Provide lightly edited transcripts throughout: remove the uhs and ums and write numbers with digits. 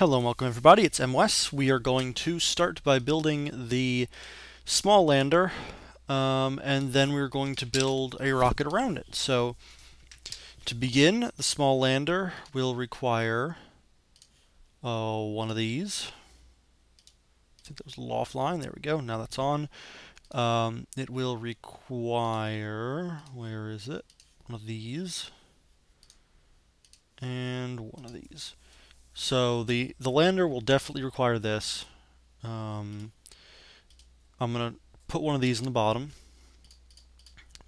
Hello and welcome everybody, it's MoS. We are going to start by building the small lander, and then we're going to build a rocket around it. So to begin, the small lander will require one of these. I think that was a loft line, there we go, now that's on. It will require, where is it? One of these, and one of these. So the lander will definitely require this. I'm going to put one of these in the bottom,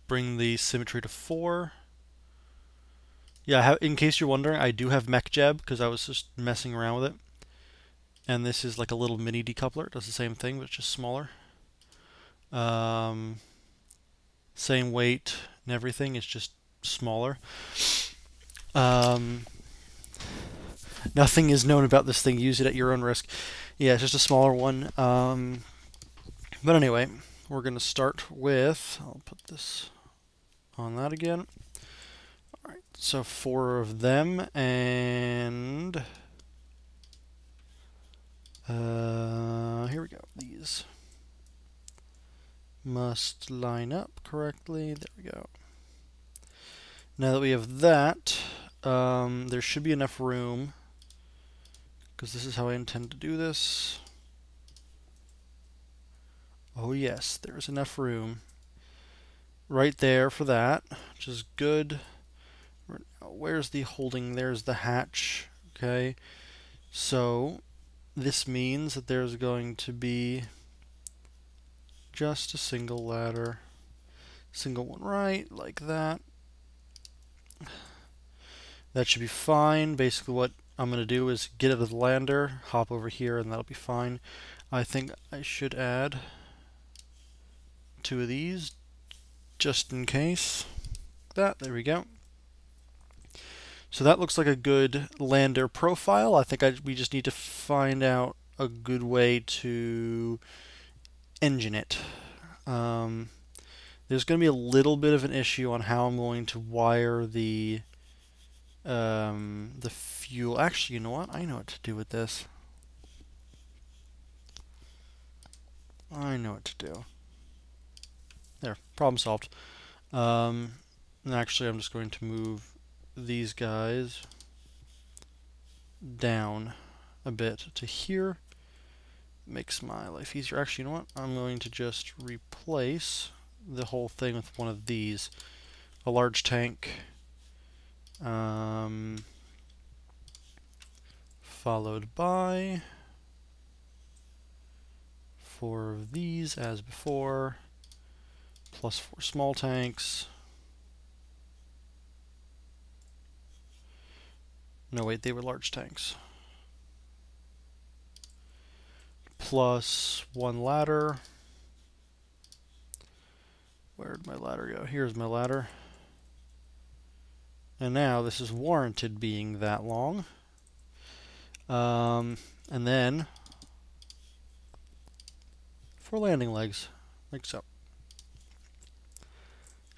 bring the symmetry to 4. Yeah, in case you're wondering, I do have MechJeb because I was just messing around with it. And this is like a little mini decoupler. It does the same thing, but it's just smaller. Same weight and everything, it's just smaller. Nothing is known about this thing. Use it at your own risk. Yeah, it's just a smaller one. But anyway, we're going to start with, I'll put this on that again. Alright, so 4 of them, and here we go. These must line up correctly. There we go. Now that we have that, there should be enough room, because this is how I intend to do this. Oh yes, there's enough room right there for that, which is good. Where's the holding? There's the hatch. Okay, so this means that there's going to be just a single ladder, single one right, like that. That should be fine. Basically what I'm going to do is get out of the lander, hop over here, and that'll be fine. I think I should add 2 of these just in case. There we go. So that looks like a good lander profile. I think we just need to find out a good way to engine it. There's going to be a little bit of an issue on how I'm going to wire the fuel. Actually, you know what? I know what to do with this. I know what to do. There, problem solved. And actually, I'm just going to move these guys down a bit to here. Makes my life easier. Actually, you know what? I'm going to just replace the whole thing with one of these. A large tank. Followed by 4 of these as before, plus 4 small tanks. No, wait, they were large tanks. Plus 1 ladder. Where'd my ladder go? Here's my ladder. And now this is warranted being that long. And then 4 landing legs, like so.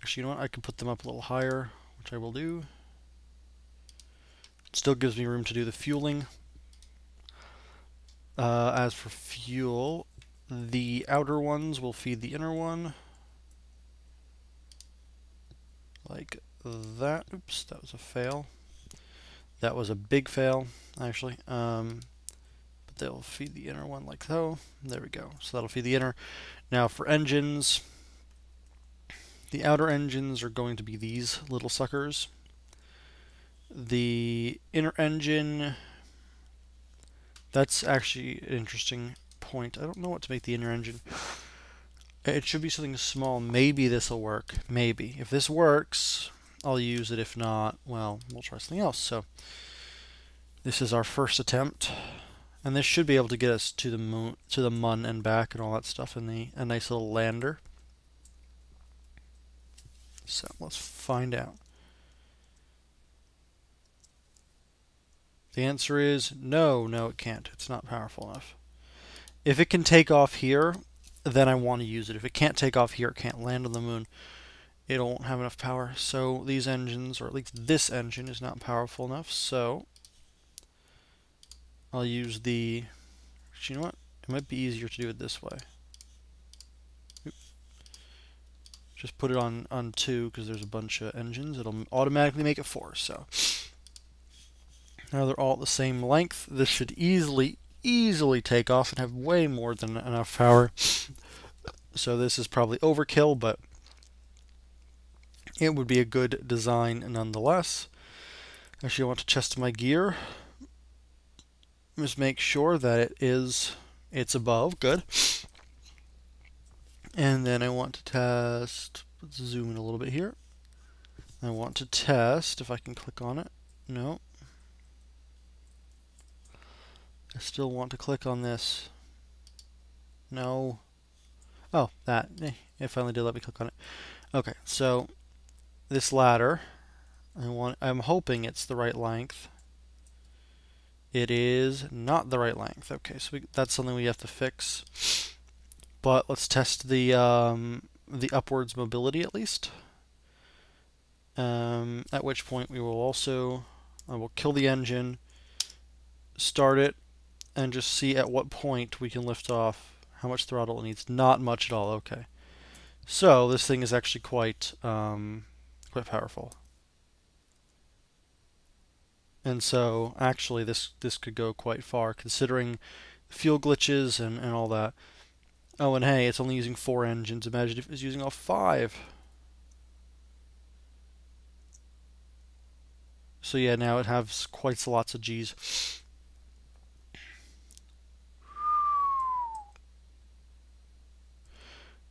Actually, you know what? I can put them up a little higher, which I will do. It still gives me room to do the fueling. As for fuel, the outer ones will feed the inner one. Like that. Oops, that was a fail. That was a big fail, actually. But they'll feed the inner one like so. There we go. So that'll feed the inner. Now for engines, the outer engines are going to be these little suckers. The inner engine, that's actually an interesting point. I don't know what to make the inner engine. It should be something small. Maybe this will work. Maybe. If this works, I'll use it. If not, well, we'll try something else. So this is our first attempt. And this should be able to get us to the moon, to the mun and back and all that stuff in a nice little lander. So let's find out. The answer is no, it can't. It's not powerful enough. If it can take off here, then I want to use it. If it can't take off here, it can't land on the moon. It won't have enough power. So these engines, or at least this engine, is not powerful enough. So I'll use the, you know what? It might be easier to do it this way. Just put it on 2 because there's a bunch of engines. It'll automatically make it 4. So now they're all at the same length. This should easily take off and have way more than enough power. So this is probably overkill, but it would be a good design nonetheless. Actually, I want to test my gear. Just make sure that it's above. Good. And then I want to test, let's zoom in a little bit here. I want to test if I can click on it. No. I still want to click on this. No. Oh, that. It finally did let me click on it. Okay, so this ladder, I'm hoping it's the right length. It is not the right length. Okay, so that's something we have to fix. But let's test the upwards mobility at least. At which point we will I will kill the engine, start it, and just see at what point we can lift off. How much throttle it needs? Not much at all. Okay, so this thing is actually quite powerful. And so actually this could go quite far considering fuel glitches and all that. Oh, and hey, it's only using 4 engines. Imagine if it was using all 5. So yeah, now it has quite lots of G's.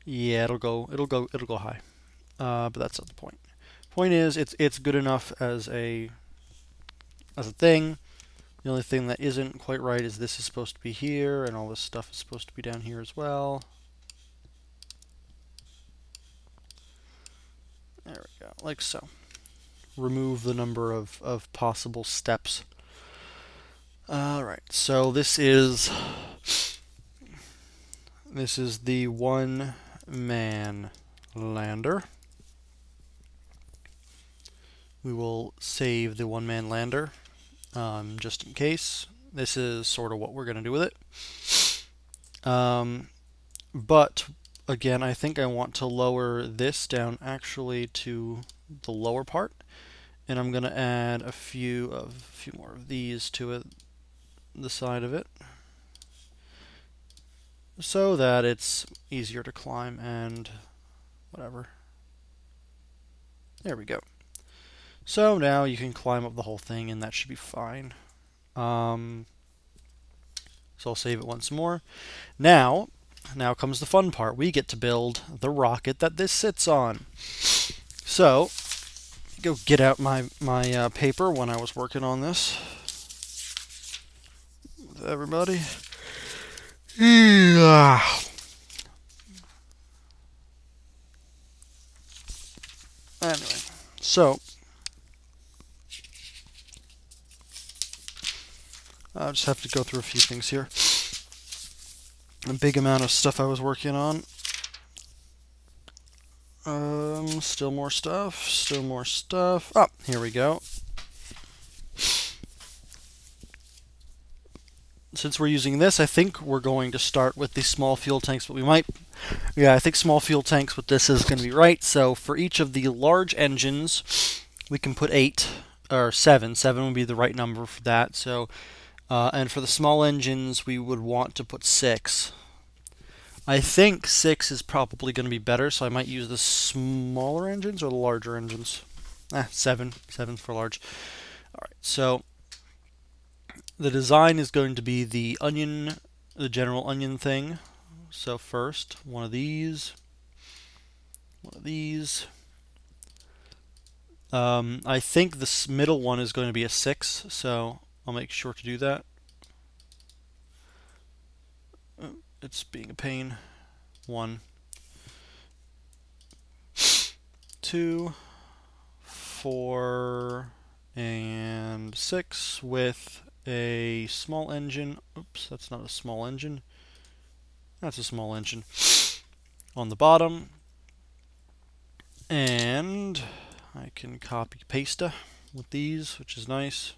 Yeah, it'll go high. But that's not the point. Point is, it's good enough as a thing. The only thing that isn't quite right is this is supposed to be here, and all this stuff is supposed to be down here as well. There we go, like so. Remove the number of possible steps. Alright, so this is the one-man lander. We will save the one-man lander. Just in case. This is sort of what we're going to do with it. But again, I think I want to lower this down actually to the lower part, and I'm going to add a few more of these to the side of it, so that it's easier to climb and whatever. There we go. So now you can climb up the whole thing, and that should be fine. So I'll save it once more. Now comes the fun part. We get to build the rocket that this sits on. So, go get out my paper when I was working on this with everybody. Yeah. Anyway, so I'll just have to go through a few things here. A big amount of stuff I was working on. Still more stuff. Still more stuff. Oh, here we go. Since we're using this, I think we're going to start with the small fuel tanks, but we might... Yeah, I think small fuel tanks with this is going to be right. So for each of the large engines, we can put 8 or 7. 7 would be the right number for that. So, and for the small engines, we would want to put 6. I think 6 is probably going to be better, so I might use the smaller engines or the larger engines. 7. 7 for large. Alright, so the design is going to be the general onion thing. So first, one of these. I think this middle one is going to be a 6, so I'll make sure to do that. It's being a pain. 1, 2, 4, and 6 with a small engine. Oops, that's not a small engine. That's a small engine on the bottom. And I can copy paste with these, which is nice.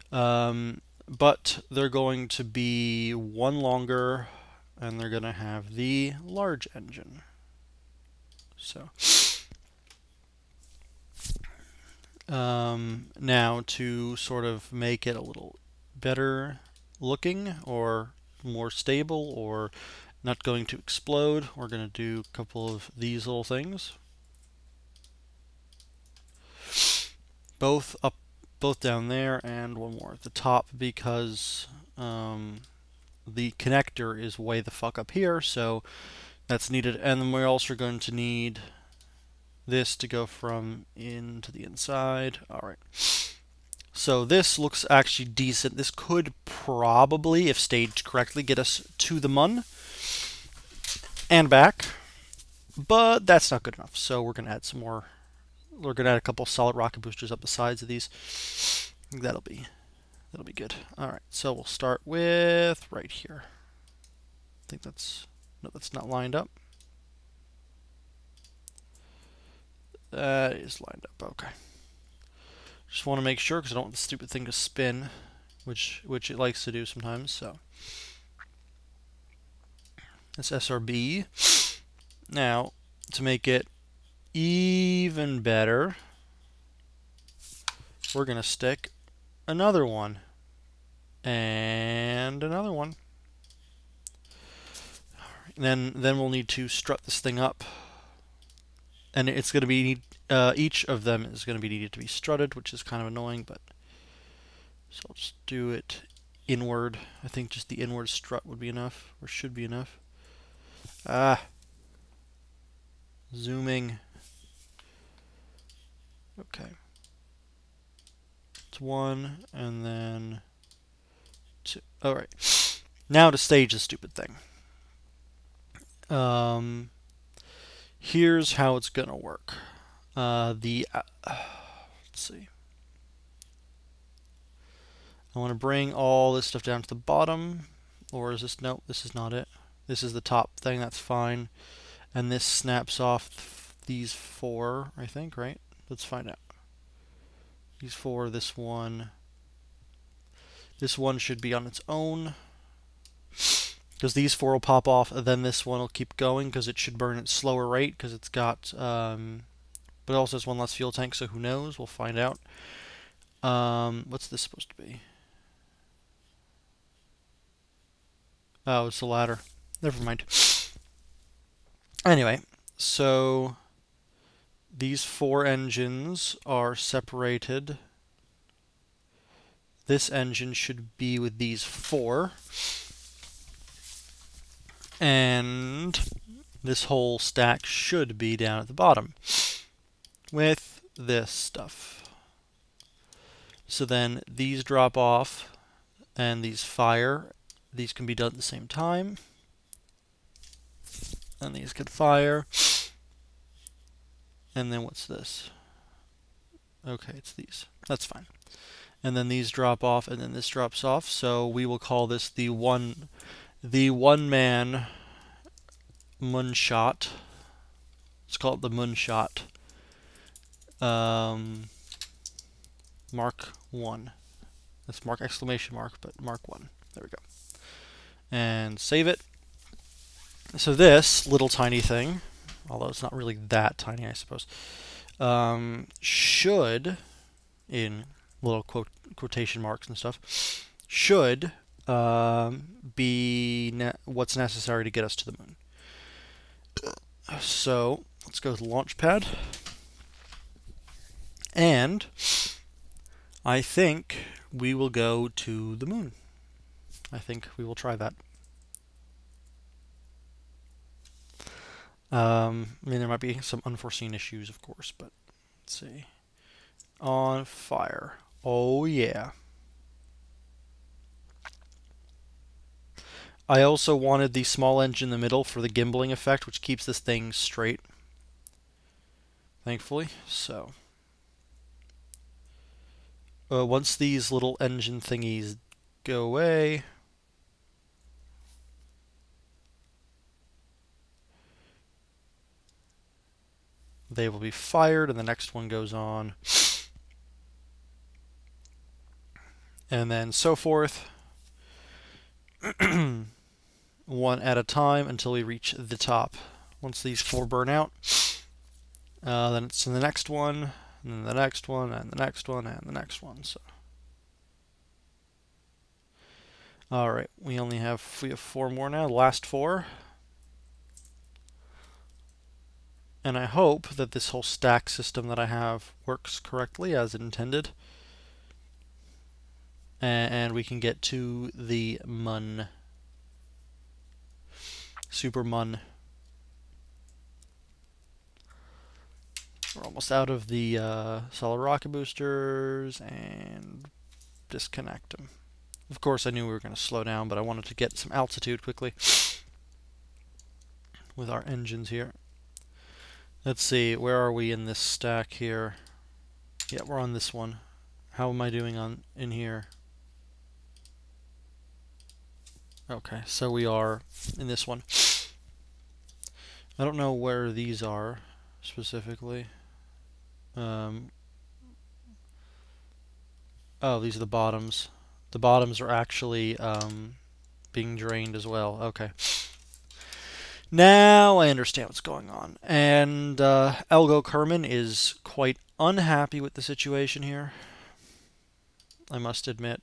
But they're going to be one longer, and they're going to have the large engine. So now to sort of make it a little better looking or more stable or not going to explode, we're going to do a couple of these little things. Both up, both down there, and one more at the top, because the connector is way the fuck up here, so that's needed. And then we're also going to need this to go from in to the inside. Alright. So this looks actually decent. This could probably, if staged correctly, get us to the Mun and back. But that's not good enough. So we're going to add some more. We're going to add a couple solid rocket boosters up the sides of these. That'll be good. Alright, so we'll start with right here. I think that's... No, that's not lined up. That is lined up. Okay. Just want to make sure because I don't want the stupid thing to spin, which it likes to do sometimes. So that's SRB. Now, to make it even better, we're going to stick another one and another one. Then we'll need to strut this thing up, and it's going to be each of them is going to be needed to be strutted, which is kind of annoying, but so I'll just do it inward. I think just the inward strut would be enough, or should be enough. Zooming. Okay. It's one, and then two. Alright. Now to stage the stupid thing. Here's how it's gonna work. Let's see. I want to bring all this stuff down to the bottom, or is this? Nope, this is not it. This is the top thing. That's fine. And this snaps off these four, I think, right? Let's find out. These four, this one. This one should be on its own, because these four will pop off, and then this one will keep going, because it should burn at slower rate, because it's got, but it also has one less fuel tank, so who knows? We'll find out. What's this supposed to be? Oh, it's the ladder. Never mind. Anyway, so these four engines are separated. This engine should be with these four. And this whole stack should be down at the bottom with this stuff. So then these drop off and these fire. These can be done at the same time. And these can fire. And then what's this? Okay, it's these. That's fine. And then these drop off, and then this drops off. So we will call this the one-man moonshot. Let's call it the moonshot. Mark 1. That's mark exclamation mark, but Mark 1. There we go. And save it. So this little tiny thing, although it's not really that tiny, I suppose, should, in little quotation marks and stuff, should be what's necessary to get us to the moon. So let's go to the launch pad, and I think we will go to the moon. I think we will try that. I mean, there might be some unforeseen issues, of course, but let's see. On fire. Oh, yeah. I also wanted the small engine in the middle for the gimbaling effect, which keeps this thing straight. Thankfully. So, once these little engine thingies go away, they will be fired, and the next one goes on. and then so forth, one at a time until we reach the top. Once these 4 burn out, then it's in the next one, and then the next one, and the next one, and the next one. So, all right, we have 4 more now. The last 4, and I hope that this whole stack system that I have works correctly as intended, and we can get to the mun, super mun. We're almost out of the solid rocket boosters, and disconnect them. Of course, I knew we were going to slow down, but I wanted to get some altitude quickly with our engines here. Let's see, where are we in this stack here? Yeah, we're on this one. How am I doing in here? Okay, so we are in this one. I don't know where these are specifically. Oh, these are the bottoms. The bottoms are actually being drained as well. Okay. Now I understand what's going on. And Elgo Kerman is quite unhappy with the situation here, I must admit.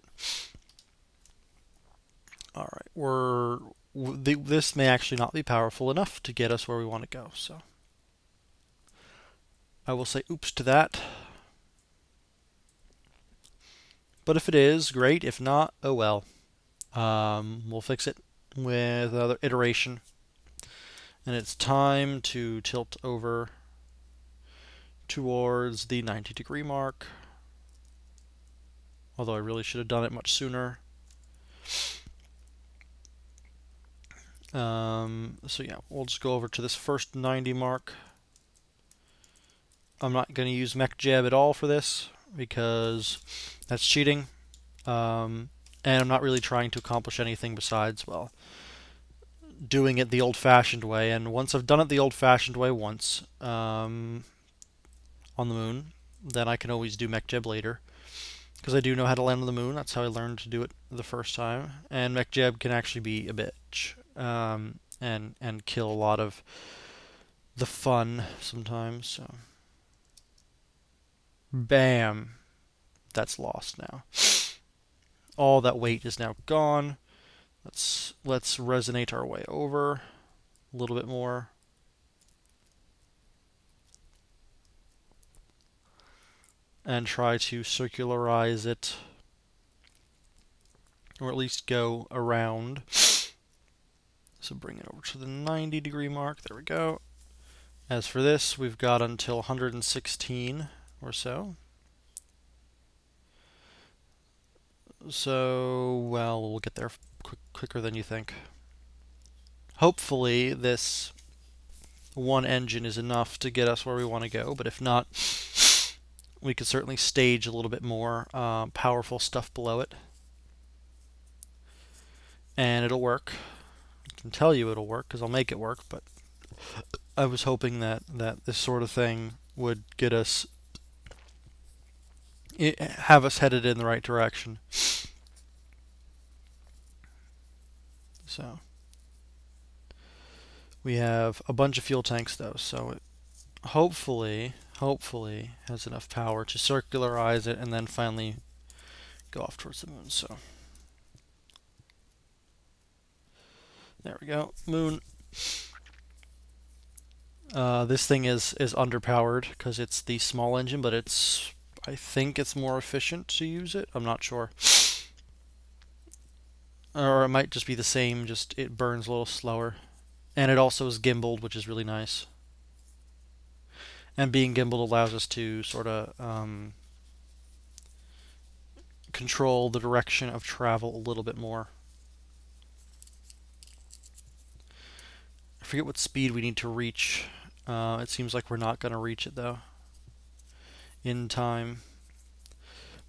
Alright, this may actually not be powerful enough to get us where we want to go, so I will say oops to that. But if it is, great. If not, oh well. We'll fix it with another iteration. And it's time to tilt over towards the 90-degree mark. Although I really should have done it much sooner. So yeah, we'll just go over to this first 90 mark. I'm not going to use mech jab at all for this, because that's cheating. And I'm not really trying to accomplish anything besides, well, doing it the old-fashioned way. And once I've done it the old-fashioned way once on the moon, then I can always do mech jab later, because I do know how to land on the moon. That's how I learned to do it the first time. And mech jab can actually be a bitch, and kill a lot of the fun sometimes. So, bam, that's lost now. All that weight is now gone. Let's resonate our way over a little bit more. And try to circularize it, or at least go around. So bring it over to the 90-degree mark. There we go. As for this, we've got until 116 or so. So, well, we'll get there quicker than you think. Hopefully, this one engine is enough to get us where we want to go, but if not, we could certainly stage a little bit more powerful stuff below it. And it'll work. I can tell you it'll work, because I'll make it work, but I was hoping that this sort of thing would get us, have us headed in the right direction. So we have a bunch of fuel tanks though, so it hopefully has enough power to circularize it and then finally go off towards the moon. So there we go, moon. This thing is underpowered because it's the small engine, but I think it's more efficient to use it. I'm not sure. Or it might just be the same, just it burns a little slower. And it also is gimbaled, which is really nice. And being gimbaled allows us to sort of control the direction of travel a little bit more. I forget what speed we need to reach. It seems like we're not going to reach it, though, in time.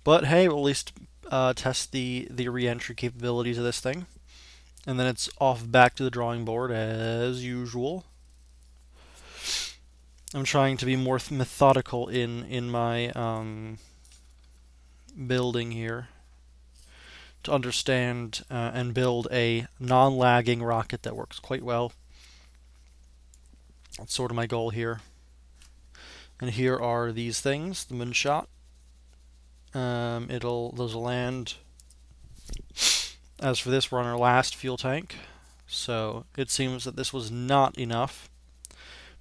But hey, we'll at least test the re-entry capabilities of this thing. And then it's off back to the drawing board as usual. I'm trying to be more methodical in my building here. to understand and build a non-lagging rocket that works quite well. That's sort of my goal here. And here are these things, the moonshot. Those will land. As for this, we're on our last fuel tank, so it seems that this was not enough.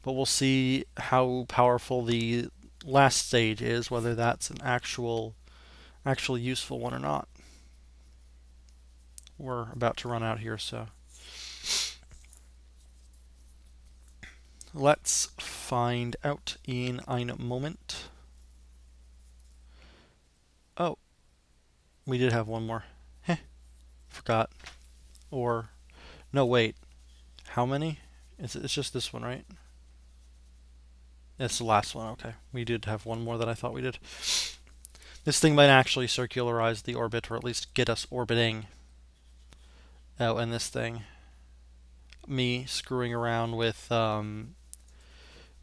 But we'll see how powerful the last stage is, whether that's an actually useful one or not. We're about to run out here, so let's find out in a moment. Oh, we did have one more. Heh, forgot. Or, no, wait. How many? It's just this one, right? It's the last one, okay. We did have one more that I thought we did. This thing might actually circularize the orbit, or at least get us orbiting. Oh, and this thing. Me screwing around with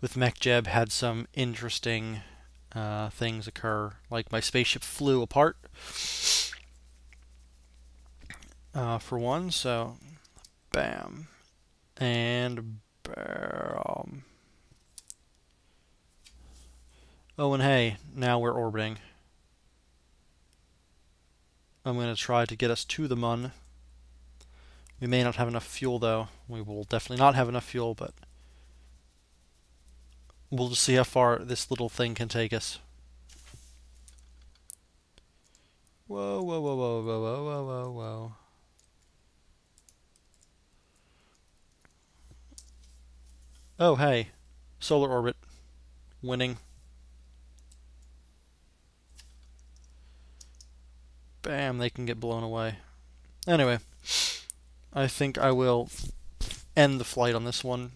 MechJeb had some interesting things occur. Like my spaceship flew apart, for one, so bam. And bam. Oh, and hey, now we're orbiting. I'm going to try to get us to the Mun. We may not have enough fuel, though. We will definitely not have enough fuel, but we'll just see how far this little thing can take us. Whoa, whoa, whoa, whoa, whoa, whoa, whoa, whoa, whoa. Oh, hey. Solar orbit. Winning. Bam, they can get blown away. Anyway, I think I will end the flight on this one.